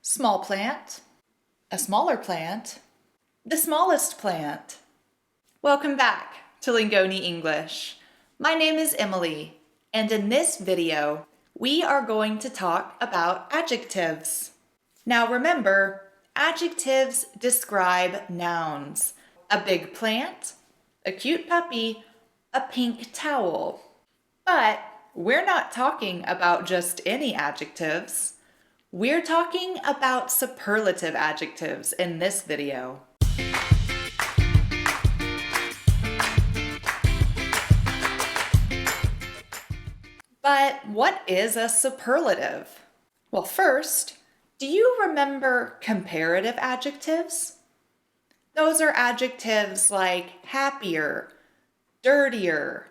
small plant, a smaller plant, the smallest plant. Welcome back to Lingoni English. My name is Emily, and in this video, we are going to talk about adjectives. Now remember, adjectives describe nouns. A big plant, a cute puppy, a pink towel. But we're not talking about just any adjectives. We're talking about superlative adjectives in this video. But what is a superlative? Well, first, do you remember comparative adjectives? Those are adjectives like happier, dirtier,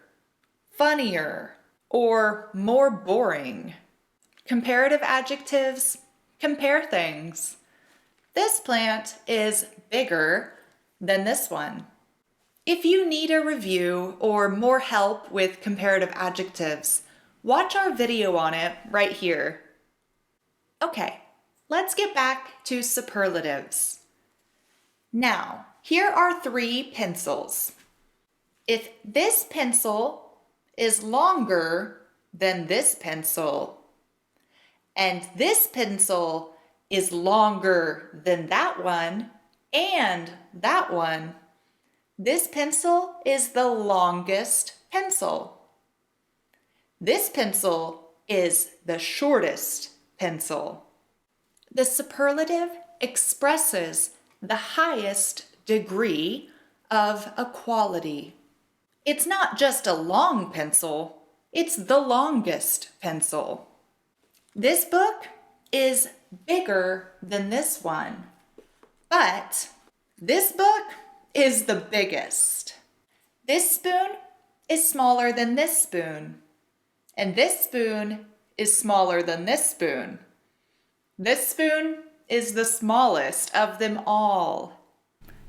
funnier, or more boring. Comparative adjectives compare things. This plant is bigger than this one. If you need a review or more help with comparative adjectives, watch our video on it right here. Okay, let's get back to superlatives. Now, here are 3 pencils. If this pencil is longer than this pencil, and this pencil is longer than that one and that one, this pencil is the longest pencil. This pencil is the shortest pencil. The superlative expresses the highest degree of equality. It's not just a long pencil, it's the longest pencil. This book is bigger than this one, but this book is the biggest. This spoon is smaller than this spoon, and this spoon is smaller than this spoon. This spoon is the smallest of them all.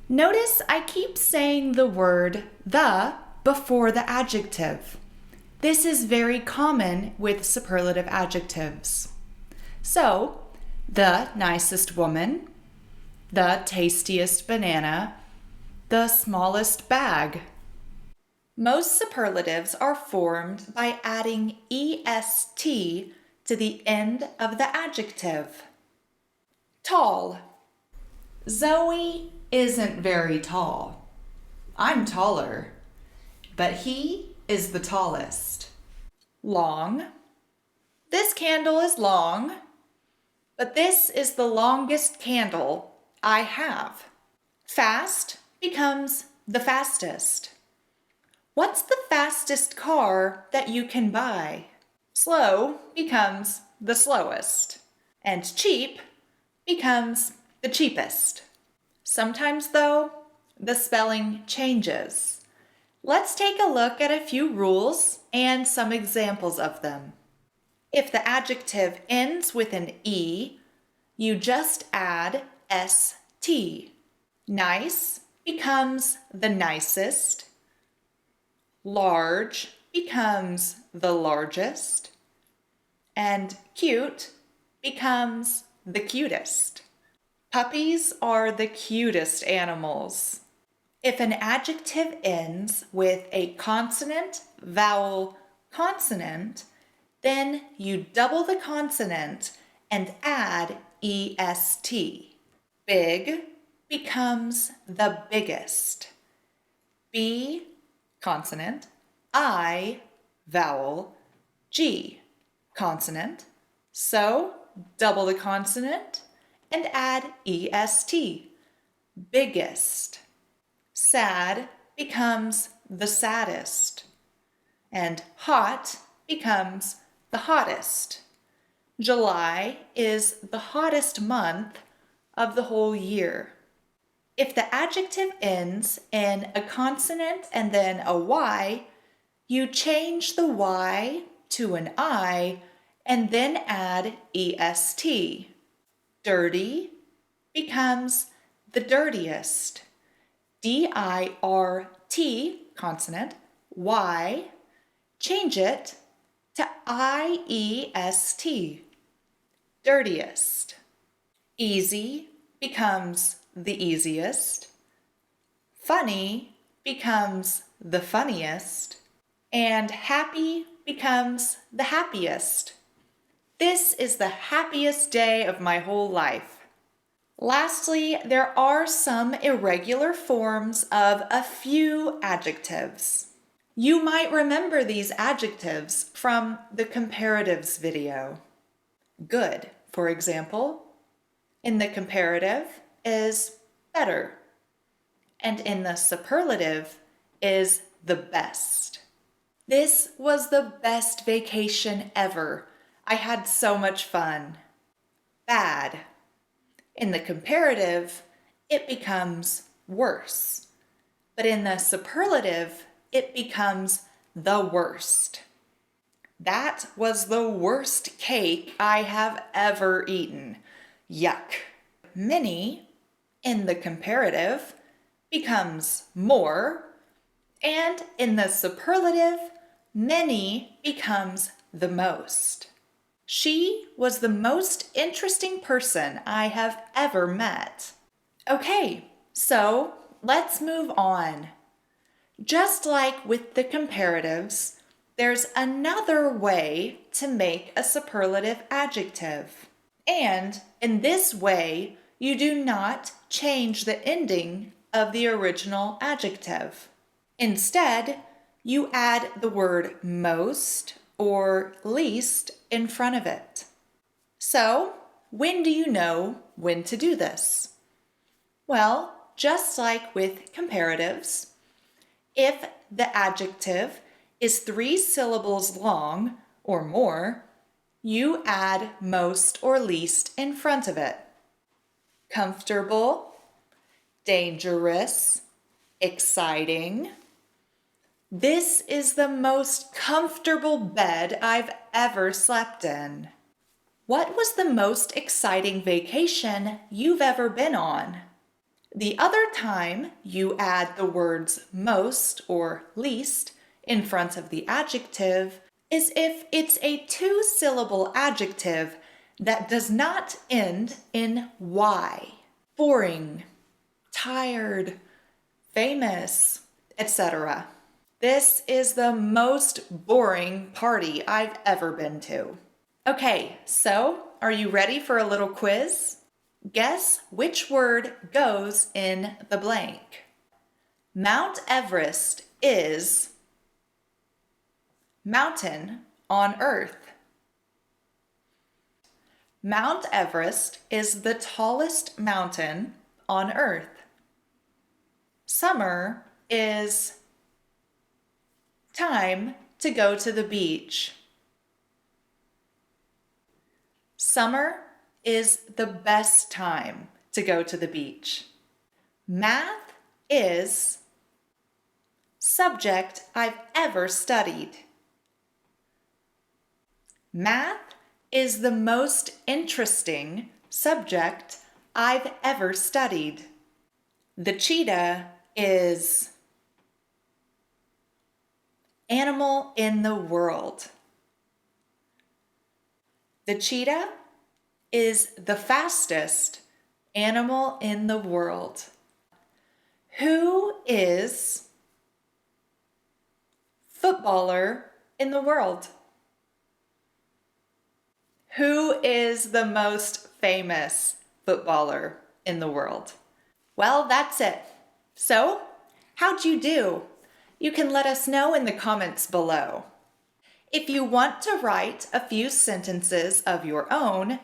Notice I keep saying the word the before the adjective. This is very common with superlative adjectives. So, the nicest woman, the tastiest banana, the smallest bag. Most superlatives are formed by adding est to the end of the adjective. Tall. Zoe isn't very tall. I'm taller, but he is the tallest. Long. This candle is long, but this is the longest candle I have. Fast becomes the fastest. What's the fastest car that you can buy? Slow becomes the slowest, and cheap becomes the cheapest. Sometimes, though, the spelling changes. Let's take a look at a few rules and some examples of them. If the adjective ends with an E, you just add st. Nice becomes the nicest. Large becomes the largest. And cute becomes the cutest. Puppies are the cutest animals. If an adjective ends with a consonant, vowel, consonant, then you double the consonant and add est. Big becomes the biggest. B, consonant, I, vowel, G, consonant. So double the consonant and add est. Biggest. Sad becomes the saddest, and hot becomes the hottest. July is the hottest month of the whole year. If the adjective ends in a consonant and then a Y, you change the Y to an I and then add est. Dirty becomes the dirtiest. D-I-R-T, consonant, Y, change it to I-E-S-T, dirtiest. Easy becomes the easiest. Funny becomes the funniest. And happy becomes the happiest. This is the happiest day of my whole life. Lastly, there are some irregular forms of a few adjectives. You might remember these adjectives from the comparatives video. Good, for example, in the comparative is better, and in the superlative is the best. This was the best vacation ever. I had so much fun. Bad. In the comparative, it becomes worse. But in the superlative, it becomes the worst. That was the worst cake I have ever eaten. Yuck. Many, in the comparative, becomes more. And in the superlative, many becomes the most. She was the most interesting person I have ever met. Okay, so let's move on. Just like with the comparatives, there's another way to make a superlative adjective. And in this way, you do not change the ending of the original adjective. Instead, you add the word most or least in front of it. So, when do you know when to do this? Well, just like with comparatives, if the adjective is 3 syllables long or more, you add most or least in front of it. Comfortable, dangerous, exciting. This is the most comfortable bed I've ever slept in. What was the most exciting vacation you've ever been on? The other time you add the words most or least in front of the adjective is if it's a 2-syllable adjective that does not end in Y. Boring, tired, famous, etc. This is the most boring party I've ever been to. Okay, so are you ready for a little quiz? Guess which word goes in the blank. Mount Everest is mountain on earth. Mount Everest is the tallest mountain on earth. Summer is time to go to the beach. Summer is the best time to go to the beach. Math is subject I've ever studied. Math is the most interesting subject I've ever studied. The cheetah is animal in the world. The cheetah is the fastest animal in the world. Who is footballer in the world? Who is the most famous footballer in the world? Well, that's it. So, how'd you do? You can let us know in the comments below. If you want to write a few sentences of your own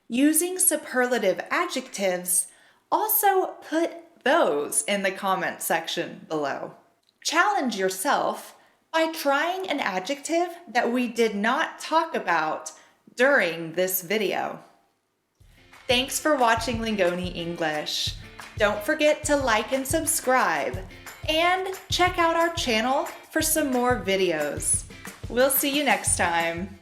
using superlative adjectives, also put those in the comment section below. Challenge yourself by trying an adjective that we did not talk about during this video. Thanks for watching Lingoni English. Don't forget to like and subscribe, and check out our channel for some more videos. We'll see you next time.